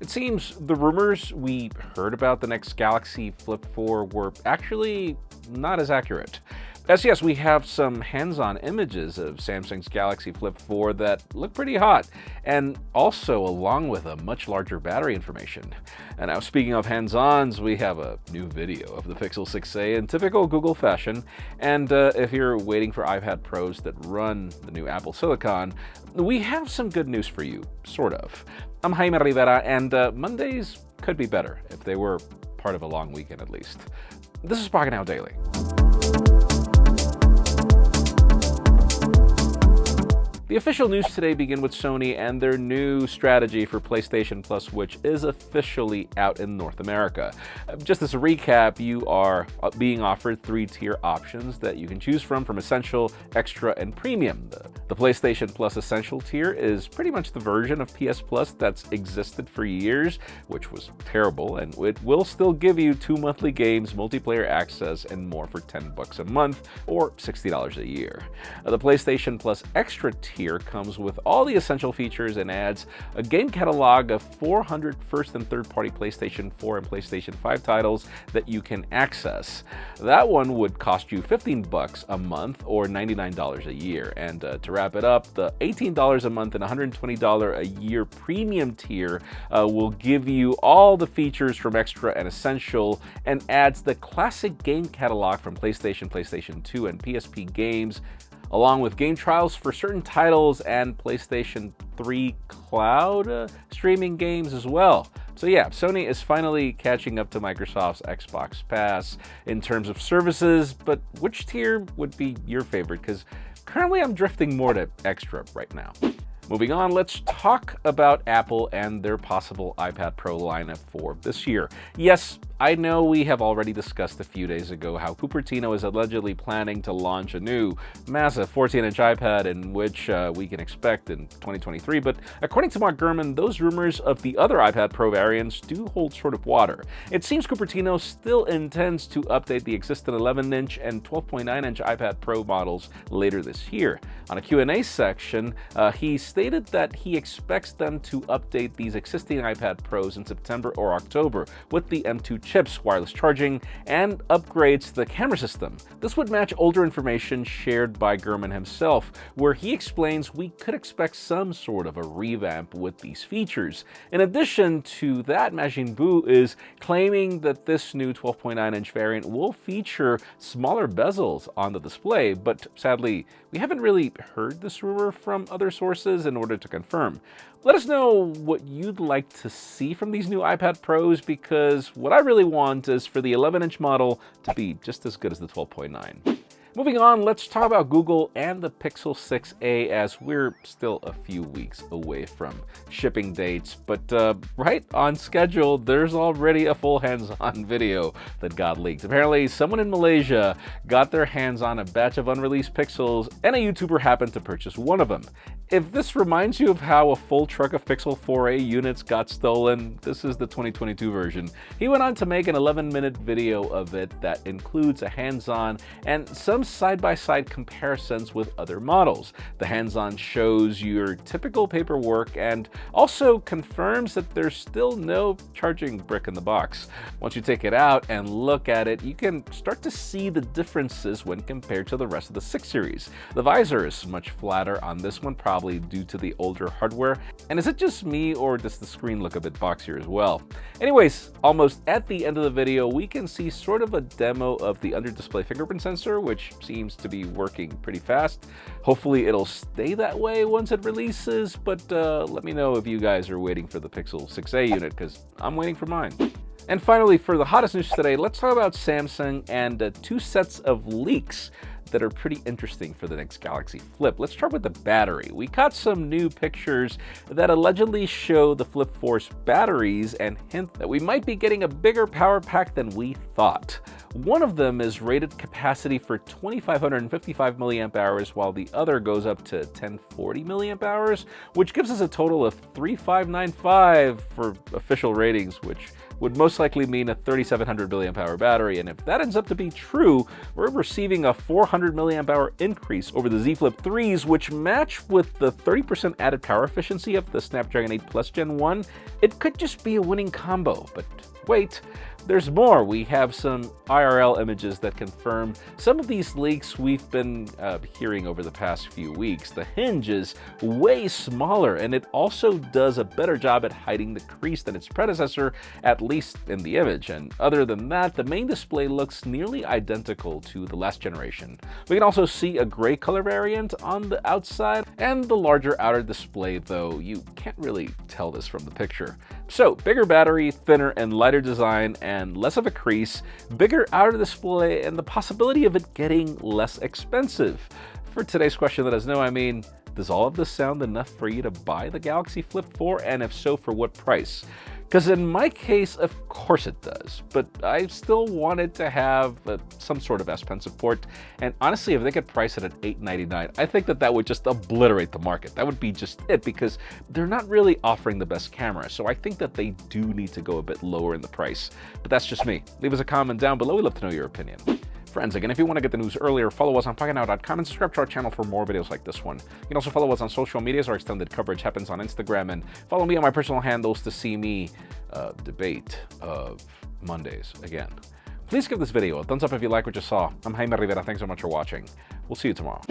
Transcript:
It seems the rumors we heard about the next Galaxy Flip 4 were actually not as accurate. As yes, we have some hands-on images of Samsung's Galaxy Flip 4 that look pretty hot, and also along with a much larger battery information. And now speaking of hands-ons, we have a new video of the Pixel 6a in typical Google fashion, and if you're waiting for iPad Pros that run the new Apple Silicon, we have some good news for you, sort of. I'm Jaime Rivera, and Mondays could be better if they were part of a long weekend at least. This is Pocketnow Daily. The official news today begin with Sony and their new strategy for PlayStation Plus, which is officially out in North America. Just as a recap, you are being offered 3-tier options that you can choose from Essential, Extra, and Premium. The PlayStation Plus Essential tier is pretty much the version of PS Plus that's existed for years, which was terrible, and it will still give you 2 monthly games, multiplayer access, and more for $10 a month, or $60 a year. The PlayStation Plus Extra tier comes with all the essential features and adds a game catalog of 400 first and third-party PlayStation 4 and PlayStation 5 titles that you can access. That one would cost you $15 a month or $99 a year. And to wrap it up, the $18 a month and $120 a year premium tier will give you all the features from Extra and Essential and adds the classic game catalog from PlayStation, PlayStation 2, and PSP games, along with game trials for certain titles and PlayStation 3 cloud streaming games as well. So yeah, Sony is finally catching up to Microsoft's Xbox Pass in terms of services, but which tier would be your favorite? Because currently I'm drifting more to Extra right now. Moving on, let's talk about Apple and their possible iPad Pro lineup for this year. Yes, I know we have already discussed a few days ago how Cupertino is allegedly planning to launch a new massive 14-inch iPad in which we can expect in 2023, but according to Mark Gurman, those rumors of the other iPad Pro variants do hold sort of water. It seems Cupertino still intends to update the existing 11-inch and 12.9-inch iPad Pro models later this year. On a Q&A section, he stated that he expects them to update these existing iPad Pros in September or October with the M2 chips, wireless charging, and upgrades to the camera system. This would match older information shared by Gurman himself, where he explains we could expect some sort of a revamp with these features. In addition to that, Majin Buu is claiming that this new 12.9-inch variant will feature smaller bezels on the display, but sadly, we haven't really heard this rumor from other sources in order to confirm. Let us know what you'd like to see from these new iPad Pros, because what I really want is for the 11-inch model to be just as good as the 12.9. Moving on, let's talk about Google and the Pixel 6a, as we're still a few weeks away from shipping dates. But right on schedule, there's already a full hands-on video that got leaked. Apparently, someone in Malaysia got their hands on a batch of unreleased Pixels, and a YouTuber happened to purchase one of them. If this reminds you of how a full truck of Pixel 4a units got stolen, this is the 2022 version. He went on to make an 11-minute video of it that includes a hands-on and some side-by-side comparisons with other models. The hands-on shows your typical paperwork and also confirms that there's still no charging brick in the box. Once you take it out and look at it, you can start to see the differences when compared to the rest of the 6 series. The visor is much flatter on this one, probably due to the older hardware. And is it just me, or does the screen look a bit boxier as well? Anyways, almost at the end of the video, we can see sort of a demo of the under-display fingerprint sensor, which seems to be working pretty fast. Hopefully it'll stay that way once it releases, but let me know if you guys are waiting for the Pixel 6a unit, because I'm waiting for mine. And finally, for the hottest news today, let's talk about Samsung and 2 sets of leaks that are pretty interesting for the next Galaxy Flip. Let's start with the battery. We got some new pictures that allegedly show the Flip 4's batteries and hint that we might be getting a bigger power pack than we thought. One of them is rated capacity for 2555 milliamp hours, while the other goes up to 1040 milliamp hours, which gives us a total of 3595 for official ratings, which would most likely mean a 3700 milliamp hour battery. And if that ends up to be true, we're receiving a 400 milliamp hour increase over the Z Flip 3s, which match with the 30% added power efficiency of the Snapdragon 8 Plus Gen 1. It could just be a winning combo, but wait, there's more. We have some IRL images that confirm some of these leaks we've been hearing over the past few weeks. The hinge is way smaller, and it also does a better job at hiding the crease than its predecessor, at least in the image. And other than that, the main display looks nearly identical to the last generation. We can also see a gray color variant on the outside and the larger outer display, though you can't really tell this from the picture. So, bigger battery, thinner and lighter design, and less of a crease, bigger outer display, and the possibility of it getting less expensive. For today's question, let us know. I mean, does all of this sound enough for you to buy the Galaxy Flip 4? And if so, for what price? Because in my case, of course it does, but I still wanted to have some sort of S Pen support, and honestly, if they could price it at $899, I think that would just obliterate the market. That would be just it, because they're not really offering the best camera, so I think that they do need to go a bit lower in the price. But that's just me. Leave us a comment down below. We'd love to know your opinion. Friends, again, if you want to get the news earlier, follow us on Pocketnow.com and subscribe to our channel for more videos like this one. You can also follow us on social media, as our extended coverage happens on Instagram, and follow me on my personal handles to see me debate Mondays again. Please give this video a thumbs up if you like what you saw. I'm Jaime Rivera. Thanks so much for watching. We'll see you tomorrow.